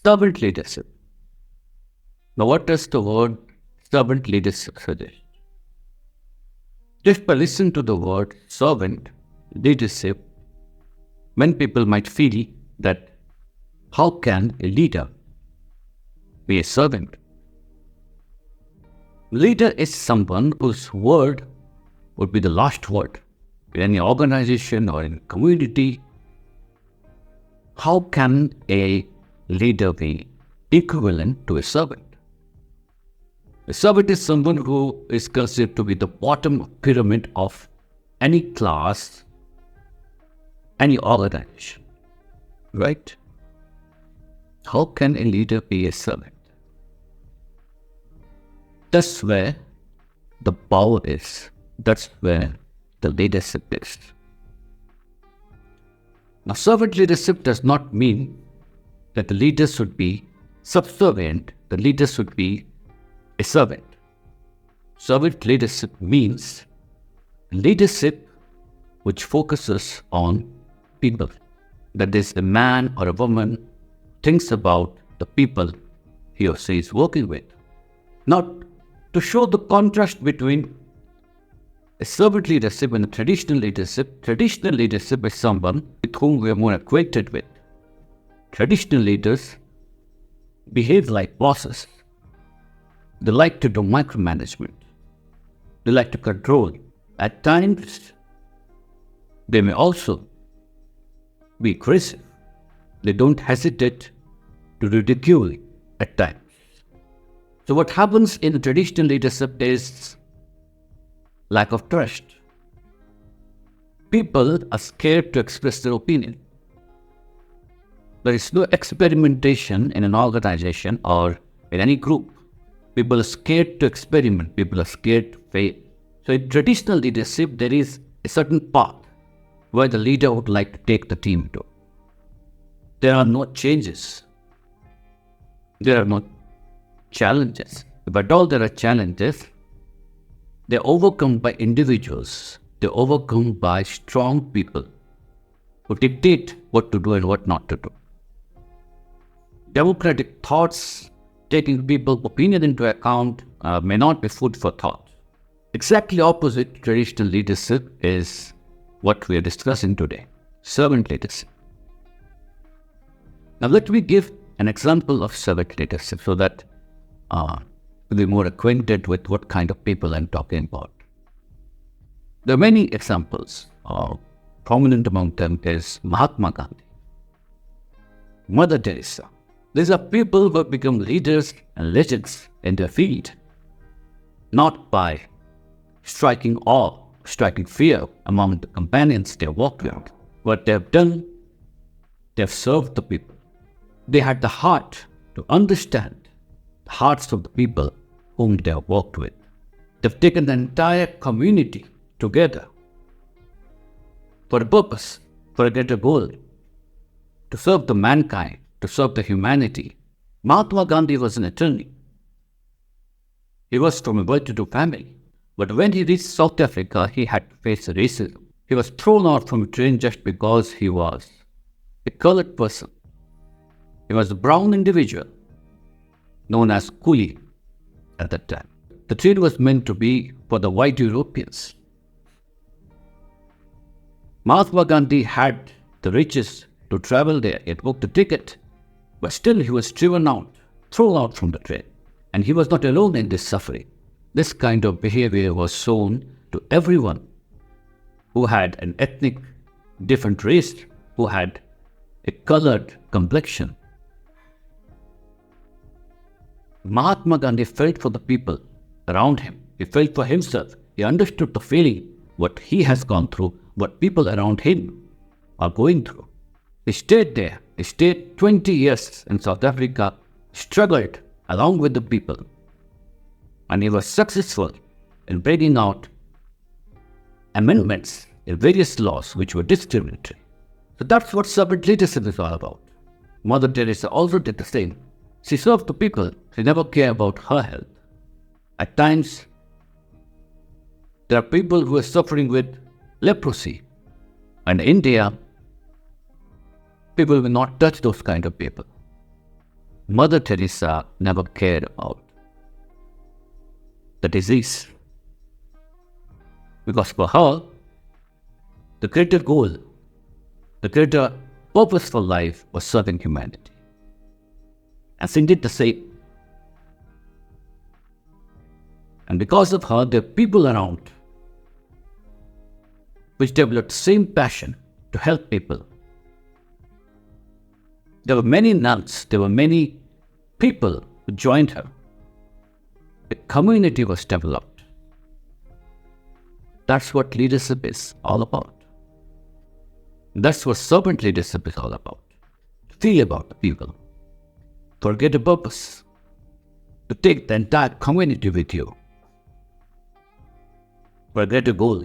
Servant leadership. Now, what does the word servant leadership suggest? Just by listening to the word servant leadership, many people might feel that how can a leader be a servant? Leader is someone whose word would be the last word in any organization or in community. How can a leader be equivalent to a servant? A servant is someone who is considered to be the bottom pyramid of any class, any organization, right? How can a leader be a servant? That's where the power is. That's where the leadership is. Now, servant leadership does not mean that the leader should be subservient, the leader should be a servant. Servant leadership means leadership which focuses on people. That is, a man or a woman thinks about the people he or she is working with. Now, to show the contrast between a servant leadership and a traditional leadership is someone with whom we are more acquainted with. Traditional leaders behave like bosses. They like to do micromanagement. They like to control. At times, they may also be aggressive. They don't hesitate to ridicule at times. So what happens in the traditional leadership is lack of trust. People are scared to express their opinion. There is no experimentation in an organization or in any group. People are scared to experiment. People are scared to fail. So in traditional leadership, there is a certain path where the leader would like to take the team to. There are no changes. There are no challenges. If at all there are challenges, they're overcome by individuals. They're overcome by strong people who dictate what to do and what not to do. Democratic thoughts, taking people's opinion into account, may not be food for thought. Exactly opposite traditional leadership is what we are discussing today, servant leadership. Now let me give an example of servant leadership so that we'll be more acquainted with what kind of people I'm talking about. There are many examples. Prominent among them is Mahatma Gandhi, Mother Teresa. These are people who have become leaders and legends in their field, not by striking awe, striking fear among the companions they walked with. What they have done, they have served the people. They had the heart to understand the hearts of the people whom they have worked with. They've taken the entire community together for a purpose, for a greater goal, to serve the mankind, to serve the humanity. Mahatma Gandhi was an attorney. He was from a well-to-do family. But when he reached South Africa, he had to face racism. He was thrown out from a train just because he was a colored person. He was a brown individual, known as coolie at that time. The train was meant to be for the white Europeans. Mahatma Gandhi had the riches to travel there. He had booked a ticket, but still he was driven out, thrown out from the train. And he was not alone in this suffering. This kind of behavior was shown to everyone who had an ethnic different race, who had a colored complexion. Mahatma Gandhi felt for the people around him. He felt for himself. He understood the feeling, what he has gone through, what people around him are going through. He stayed there. He stayed 20 years in South Africa, struggled along with the people. And he was successful in bringing out amendments in various laws which were discriminatory. So that's what servant leadership is all about. Mother Teresa also did the same. She served the people. She never cared about her health. At times, there are people who are suffering with leprosy. And in India, people will not touch those kind of people. Mother Teresa never cared about the disease. Because for her, the greater goal, the greater purpose for life was serving humanity. And she did the same. And because of her, there are people around which developed the same passion to help people. There were many nuns, there were many people who joined her. A community was developed. That's what leadership is all about. That's what servant leadership is all about. To feel about the people, forget a purpose, to take the entire community with you for a greater goal.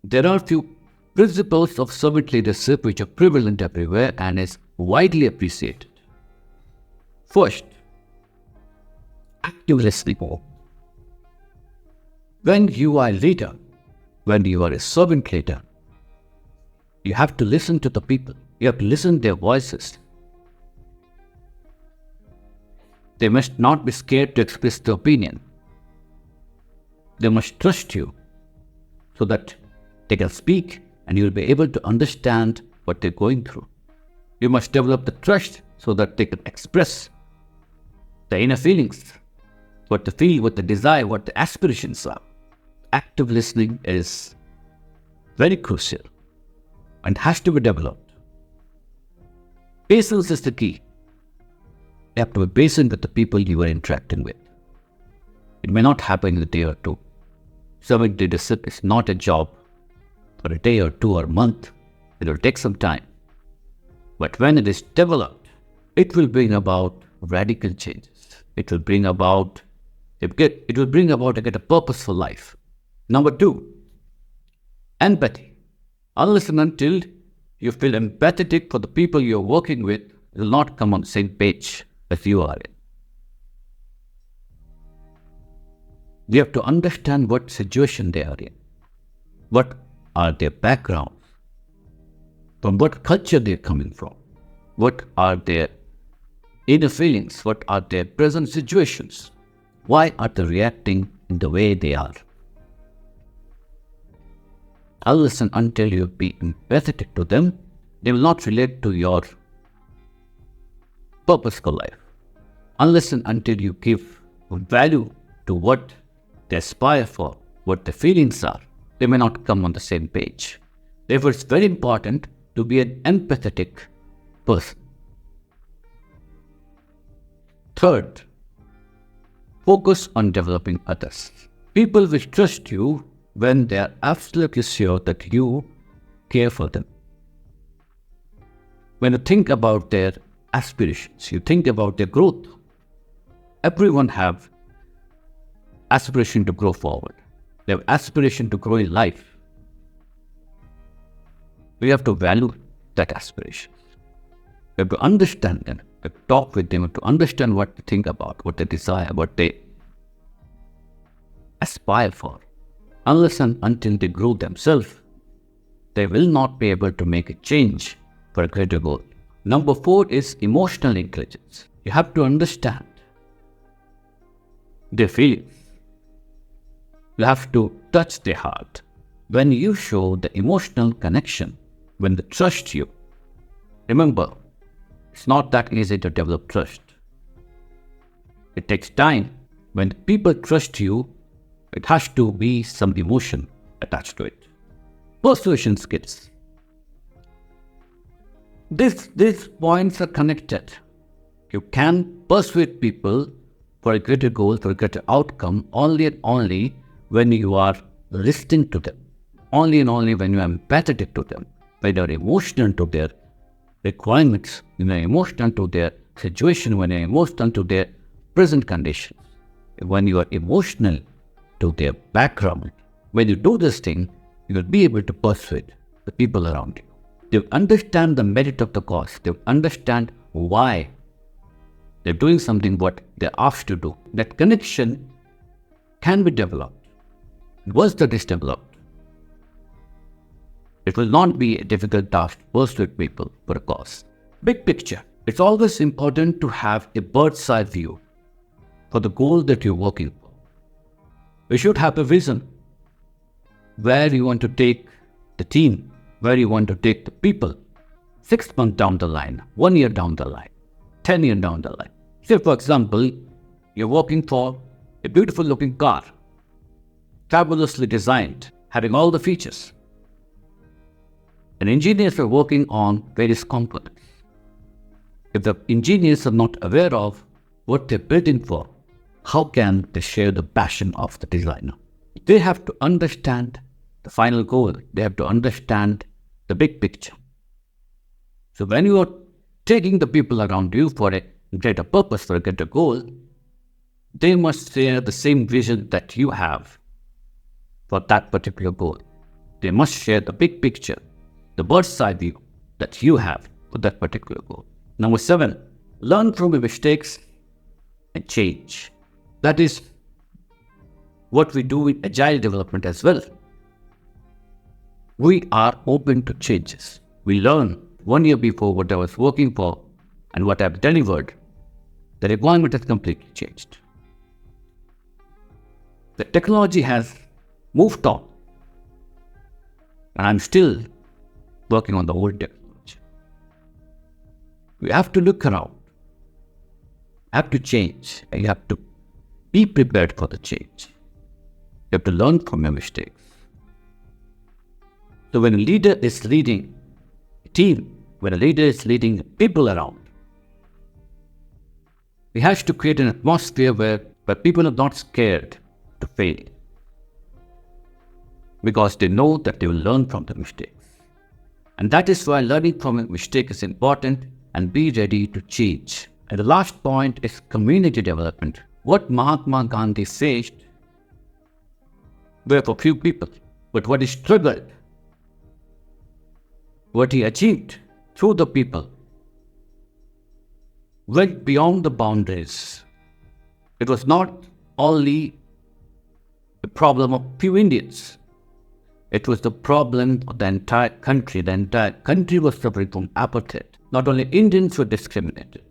There are few principles of servant leadership which are prevalent everywhere and is widely appreciated. First, active listening. When you are a leader, when you are a servant leader, you have to listen to the people. You have to listen to their voices. They must not be scared to express their opinion. They must trust you so that they can speak and you will be able to understand what they're going through. You must develop the trust so that they can express the inner feelings, what they feel, what they desire, what the aspirations are. Active listening is very crucial and has to be developed. Patience is the key. You have to be patient with the people you are interacting with. It may not happen in a day or two. Servant leadership is not a job for a day or two or a month. It will take some time. But when it is developed, it will bring about radical changes. It will bring about a purposeful life. Number 2, empathy. Unless and until you feel empathetic for the people you're working with, you will not come on the same page as you are in. You have to understand what situation they are in. What are their backgrounds? From what culture they're coming from? What are their inner feelings? What are their present situations? Why are they reacting in the way they are? Unless and until you be empathetic to them, they will not relate to your purposeful life. Unless and until you give value to what they aspire for, what their feelings are, they may not come on the same page. Therefore, it's very important to be an empathetic person. Third, focus on developing others. People will trust you when they are absolutely sure that you care for them. When you think about their aspirations, you think about their growth. Everyone have aspiration to grow forward. They have aspiration to grow in life. We have to value that aspiration. We have to understand them, we have to talk with them, to understand what they think about, what they desire, what they aspire for. Unless and until they grow themselves, they will not be able to make a change for a greater goal. Number 4 is emotional intelligence. You have to understand their feelings. You have to touch their heart. When you show the emotional connection, when they trust you, remember, it's not that easy to develop trust. It takes time. When people trust you, it has to be some emotion attached to it. Persuasion skills. These points are connected. You can persuade people for a greater goal, for a greater outcome, only and only when you are listening to them. Only and only when you are empathetic to them, when you are emotional to their requirements, when you are emotional to their situation, when you are emotional to their present conditions, when you are emotional to their background. When you do this thing, you will be able to persuade the people around you. They will understand the merit of the cause. They will understand why they're doing something what they're asked to do. That connection can be developed. Once that is developed, it will not be a difficult task to persuade people for a cause. Big picture. It's always important to have a bird's eye view for the goal that you're working for. You should have a vision where you want to take the team, where you want to take the people 6 months down the line, 1 year down the line, 10 years down the line. Say, for example, you're working for a beautiful looking car, fabulously designed, having all the features. And engineers are working on various components. If the engineers are not aware of what they're building for, how can they share the passion of the designer? They have to understand the final goal. They have to understand the big picture. So when you are taking the people around you for a greater purpose, for a greater goal, they must share the same vision that you have for that particular goal. They must share the big picture, the bird's eye view that you have for that particular goal. Number 7, learn from your mistakes and change. That is what we do in Agile development as well. We are open to changes. We learn 1 year before what I was working for and what I've delivered. The requirement has completely changed. The technology has moved on, and I'm still working on the old technology. We have to look around, have to change, and you have to be prepared for the change. You have to learn from your mistakes. So when a leader is leading a team, when a leader is leading people around, he has to create an atmosphere where people are not scared to fail, because they know that they will learn from the mistakes. And that is why learning from a mistake is important, and be ready to change. And the last point is community development. What Mahatma Gandhi faced were for few people, but what he struggled, what he achieved through the people, went beyond the boundaries. It was not only the problem of few Indians. It was the problem of the entire country. The entire country was suffering from apartheid. Not only Indians were discriminated.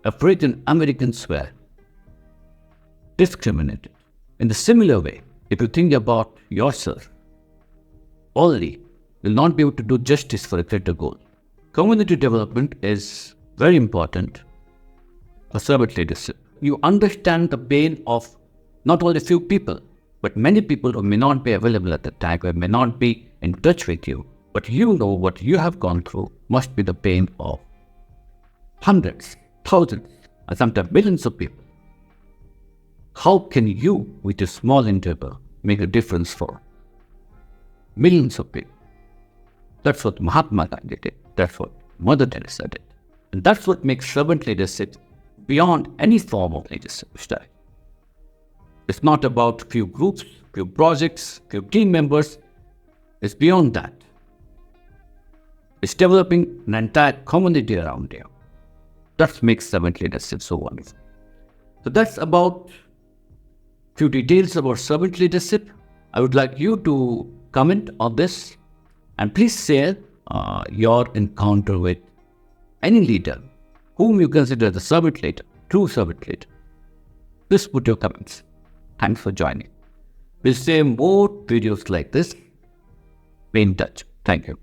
African Americans were discriminated. In the similar way, if you think about yourself only, you'll not be able to do justice for a greater goal. Community development is very important for servant leadership. You understand the pain of not only few people, but many people who may not be available at the time, who may not be in touch with you. But you know what you have gone through must be the pain of hundreds, thousands, and sometimes millions of people. How can you, with a small endeavor, make a difference for millions of people? That's what Mahatma Gandhi did. That's what Mother Teresa did. And that's what makes servant leadership beyond any form of leadership style. It's not about few groups, few projects, few team members. It's beyond that. It's developing an entire community around you. That makes servant leadership so wonderful. So that's about few details about servant leadership. I would like you to comment on this, and please share your encounter with any leader whom you consider the servant leader, true servant leader. Please put your comments. Thanks for joining. We'll share more videos like this. Be in touch. Thank you.